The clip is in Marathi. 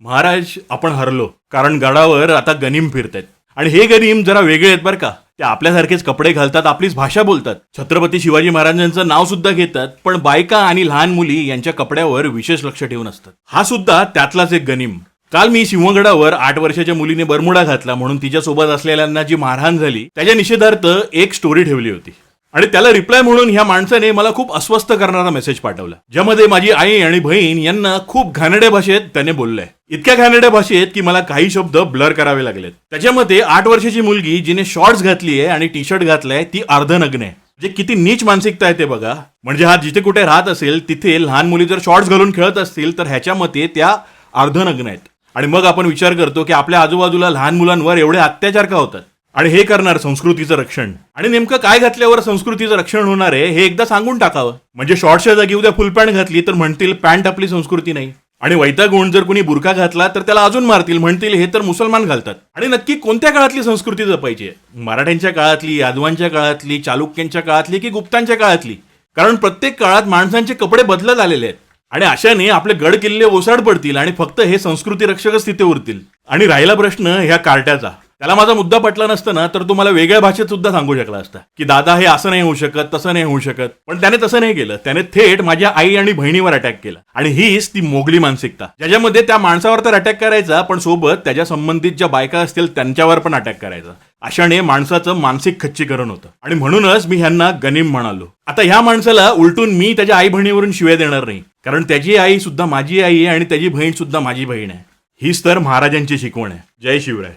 महाराज, आपण हरलो, कारण गडावर आता गनीम फिरतायत. आणि हे गनीम जरा वेगळे आहेत बरं का. ते आपल्यासारखेच कपडे घालतात, आपलीच भाषा बोलतात, छत्रपती शिवाजी महाराजांचं नाव सुद्धा घेतात, पण बायका आणि लहान मुली यांच्या कपड्यावर विशेष लक्ष ठेवून असतात. हा सुद्धा त्यातलाच एक गनीम. काल मी सिंहगडावर 8 वर्षाच्या मुलीने बरमुडा घातला म्हणून तिच्यासोबत असलेल्यांना जी मारहाण झाली त्याच्या निषेधार्थ एक स्टोरी ठेवली होती. आणि त्याला रिप्लाय म्हणून ह्या माणसाने मला खूप अस्वस्थ करणारा मेसेज पाठवला, ज्यामध्ये माझी आई आणि बहीण यांना खूप घाणेरड्या भाषेत त्याने बोललंय. इतक्या घाणेरड्या भाषेत की मला काही शब्द ब्लर करावे लागलेत. त्याच्यामध्ये 8 वर्षाची मुलगी जिने शॉर्ट्स घातली आहे आणि टी शर्ट घातलाय ती अर्धनग्न आहे. म्हणजे किती नीच मानसिकता आहे ते बघा. म्हणजे हा जिथे कुठे राहत असेल तिथे लहान मुली जर शॉर्ट्स घालून खेळत असतील तर ह्याच्या मते त्या अर्धनग्न आहेत. आणि मग आपण विचार करतो की आपल्या आजूबाजूला लहान मुलांवर एवढे अत्याचार का होतात. आणि हे करणार संस्कृतीचं रक्षण. आणि नेमकं काय घातल्यावर संस्कृतीचं रक्षण होणार आहे हे एकदा सांगून टाकावं. म्हणजे शॉर्ट्सच्या जागी उद्या फुल पॅन्ट घातली तर म्हणतील पॅन्ट आपली संस्कृती नाही. आणि वैतागून जर कुणी बुरखा घातला तर त्याला अजून मारतील, म्हणतील हे तर मुसलमान घालतात. आणि नक्की कोणत्या काळातली संस्कृती जपायची? मराठ्यांच्या काळातली, यादवांच्या काळातली, चालुक्यांच्या काळातली की गुप्तांच्या काळातली? कारण प्रत्येक काळात माणसांचे कपडे बदलत आलेले आहेत. आणि अशाने आपले गड किल्ले ओसाड पडतील आणि फक्त हे संस्कृती रक्षकच तिथे उरतील. आणि राहिला प्रश्न ह्या कार्ट्याचा, त्याला माझा मुद्दा पटला नसताना तर तुम्हाला वेगळ्या भाषेत सुद्धा सांगू शकला असता की दादा हे असं नाही होऊ शकत, तसं नाही होऊ शकत. पण त्याने तसं नाही केलं. त्याने थेट माझ्या आई आणि बहिणीवर अटॅक केला. आणि हीच ती मोगली मानसिकता, ज्याच्यामध्ये त्या माणसावर तर अटॅक करायचा पण सोबत त्याच्या संबंधित ज्या बायका असतील त्यांच्यावर पण अटॅक करायचा. अशाने माणसाचं मानसिक खच्चीकरण होतं. आणि म्हणूनच मी ह्यांना गनीम म्हणालो. आता ह्या माणसाला उलटून मी त्याच्या आई बहिणीवरून शिव्या देणार नाही, कारण त्याची आई सुद्धा माझी आई आहे आणि त्याची बहीण सुद्धा माझी बहीण आहे. हीच तर महाराजांची शिकवण आहे. जय शिवराय.